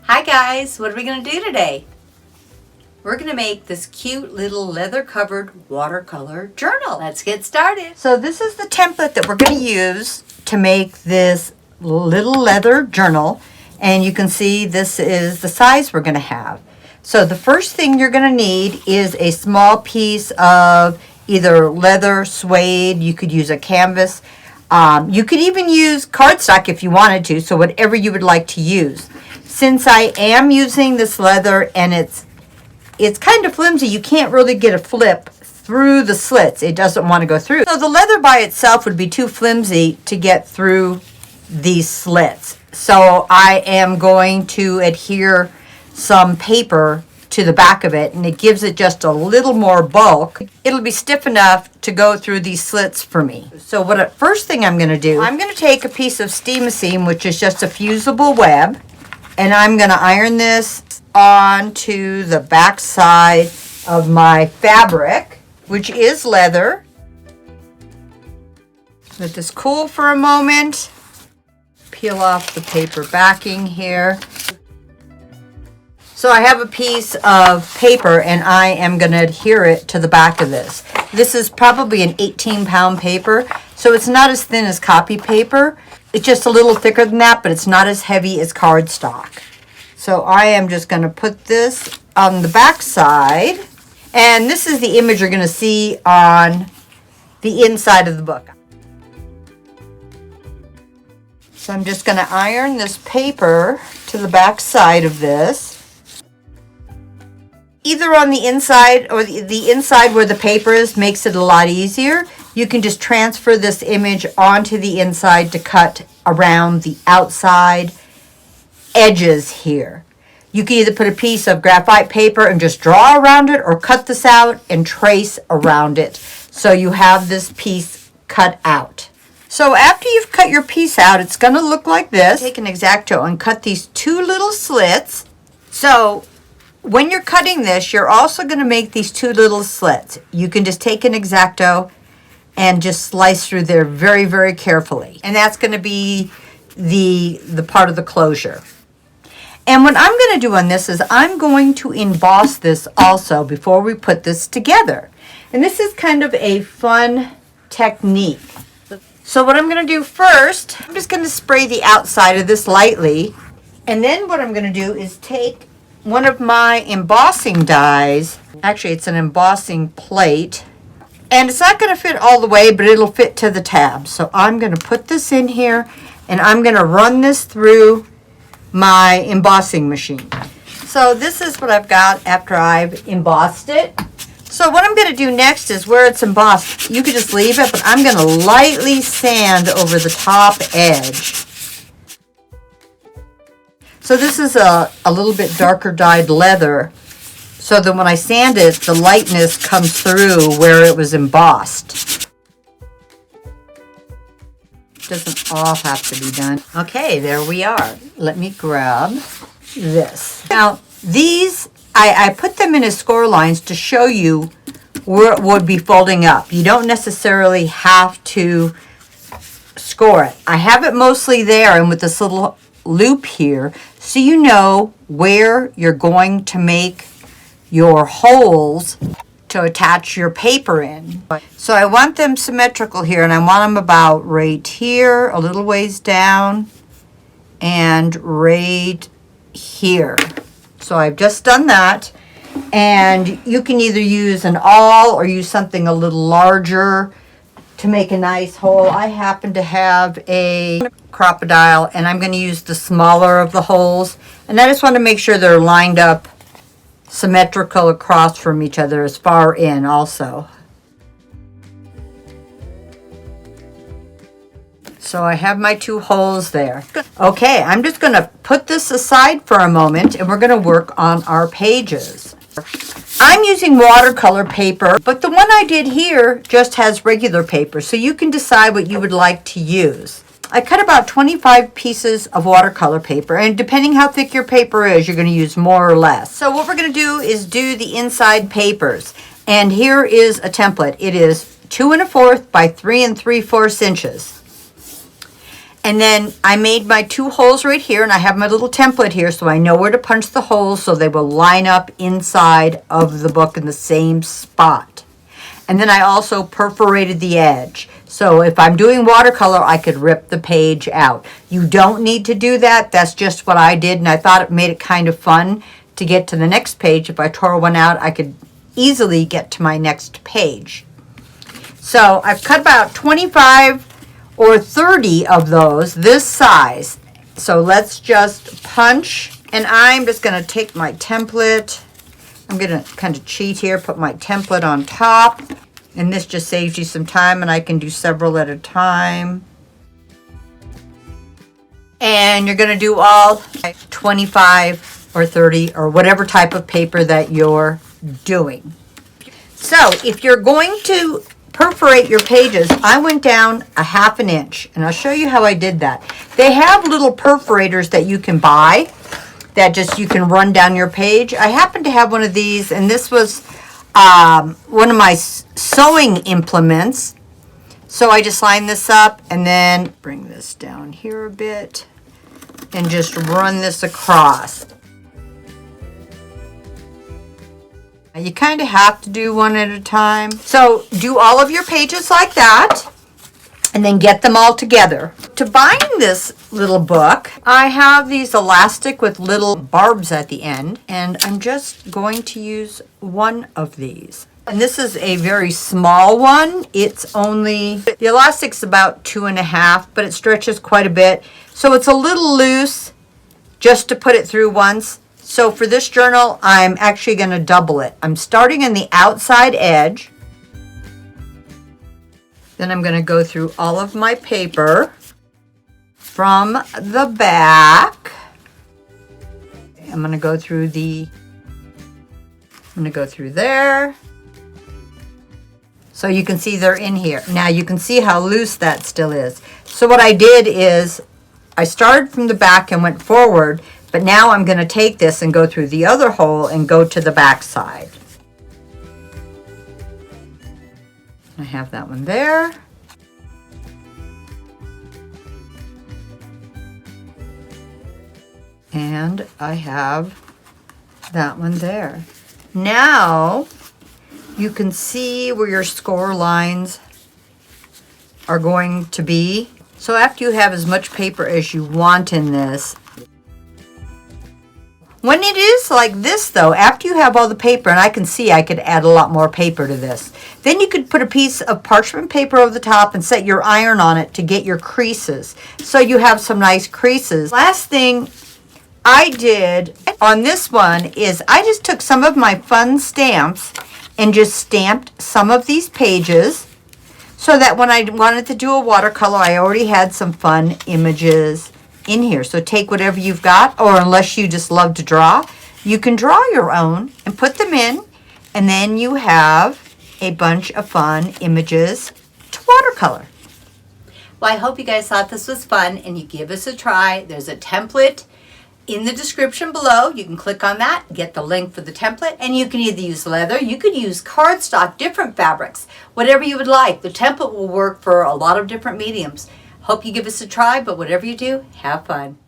Hi guys, what are we going to do today? We're going to make this cute little leather covered watercolor journal. Let's get started. So this is the template that we're going to use to make this little leather journal. And you can see this is the size we're going to have. So the first thing you're going to need is a small piece of either leather, suede, you could use a canvas. You could even use cardstock if you wanted to, so whatever you would like to use. Since I am using this leather and it's kind of flimsy, you can't really get a flip through the slits. It doesn't want to go through. So the leather by itself would be too flimsy to get through these slits. So I am going to adhere some paper to the back of it, and it gives it just a little more bulk. It'll be stiff enough to go through these slits for me. So first thing I'm going to do, I'm going to take a piece of steam-a-seam, which is just a fusible web, and I'm going to iron this onto the back side of my fabric, which is leather. Let this cool for a moment. Peel off the paper backing here. So I have a piece of paper and I am going to adhere it to the back of this. This is probably an 18-pound paper, so it's not as thin as copy paper. It's just a little thicker than that, but it's not as heavy as cardstock. So I am just going to put this on the back side, and this is the image you're going to see on the inside of the book. So I'm just going to iron this paper to the back side of this. Either on the inside or the inside where the paper is makes it a lot easier. You can just transfer this image onto the inside to cut around the outside edges here. You can either put a piece of graphite paper and just draw around it, or cut this out and trace around it so you have this piece cut out. So after you've cut your piece out, it's going to look like this. Take an X-Acto and cut these two little slits. So when you're cutting this, you're also going to make these two little slits. You can just take an X-Acto and just slice through there very, very carefully. And that's going to be the part of the closure. And what I'm going to do on this is I'm going to emboss this also before we put this together. And this is kind of a fun technique. So what I'm going to do first, I'm just going to spray the outside of this lightly. And then what I'm going to do is take one of my embossing dies. Actually, it's an embossing plate. And it's not going to fit all the way, but it'll fit to the tab. So I'm going to put this in here, and I'm going to run this through my embossing machine. So this is what I've got after I've embossed it. So what I'm going to do next is where it's embossed, you could just leave it, but I'm going to lightly sand over the top edge. So this is a little bit darker dyed leather, so that when I sand it, the lightness comes through where it was embossed. Doesn't all have to be done. Okay, there we are. Let me grab this. Now, these, I put them in as score lines to show you where it would be folding up. You don't necessarily have to score it. I have it mostly there and with this little loop here, so you know where you're going to make your holes to attach your paper in. So I want them symmetrical here, and I want them about right here, a little ways down, and right here. So I've just done that, and you can either use an awl or use something a little larger to make a nice hole. I happen to have a crocodile, and I'm going to use the smaller of the holes, and I just want to make sure they're lined up symmetrical across from each other as far in also. So I have my two holes there. Okay, I'm just going to put this aside for a moment, and we're going to work on our pages. I'm using watercolor paper, but the one I did here just has regular paper, so you can decide what you would like to use. I cut about 25 pieces of watercolor paper, and depending how thick your paper is, you're going to use more or less. So what we're going to do is do the inside papers, and here is a template. It is 2 1/4 by 3 3/4 inches. And then I made my 2 holes right here, and I have my little template here so I know where to punch the holes so they will line up inside of the book in the same spot. And then I also perforated the edge. So if I'm doing watercolor, I could rip the page out. You don't need to do that. That's just what I did, and I thought it made it kind of fun to get to the next page. If I tore one out, I could easily get to my next page. So I've cut about 25 or 30 of those this size. So let's just punch, and I'm just going to take my template. I'm going to kind of cheat here, put my template on top, and this just saves you some time, and I can do several at a time. And you're going to do all 25 or 30 or whatever type of paper that you're doing. So if you're going to perforate your pages, I went down a 1/2 inch, and I'll show you how I did that. They have little perforators that you can buy that just you can run down your page. I happen to have one of these, and this was one of my sewing implements. So I just line this up and then bring this down here a bit and just run this across. You kind of have to do one at a time. So do all of your pages like that and then get them all together. To bind this little book, I have these elastic with little barbs at the end, and I'm just going to use one of these. And this is a very small one. It's only, the elastic's about 2.5, but it stretches quite a bit. So it's a little loose just to put it through once. So for this journal, I'm actually going to double it. I'm starting in the outside edge. Then I'm going to go through all of my paper from the back. I'm going to go through there. So you can see they're in here. Now you can see how loose that still is. So what I did is I started from the back and went forward, but now I'm going to take this and go through the other hole and go to the back side. I have that one there. And I have that one there. Now you can see where your score lines are going to be. So after you have as much paper as you want in this, when it is like this though, after you have all the paper, and I can see I could add a lot more paper to this, then you could put a piece of parchment paper over the top and set your iron on it to get your creases. So you have some nice creases. Last thing I did on this one is I just took some of my fun stamps and just stamped some of these pages so that when I wanted to do a watercolor, I already had some fun images in here. So take whatever you've got, or unless you just love to draw, you can draw your own and put them in, and then you have a bunch of fun images to watercolor. Well, I hope you guys thought this was fun and you give us a try. There's a template in the description below. You can click on that, get the link for the template, and you can either use leather, you could use cardstock, different fabrics, whatever you would like. The template will work for a lot of different mediums. Hope you give us a try, but whatever you do, have fun.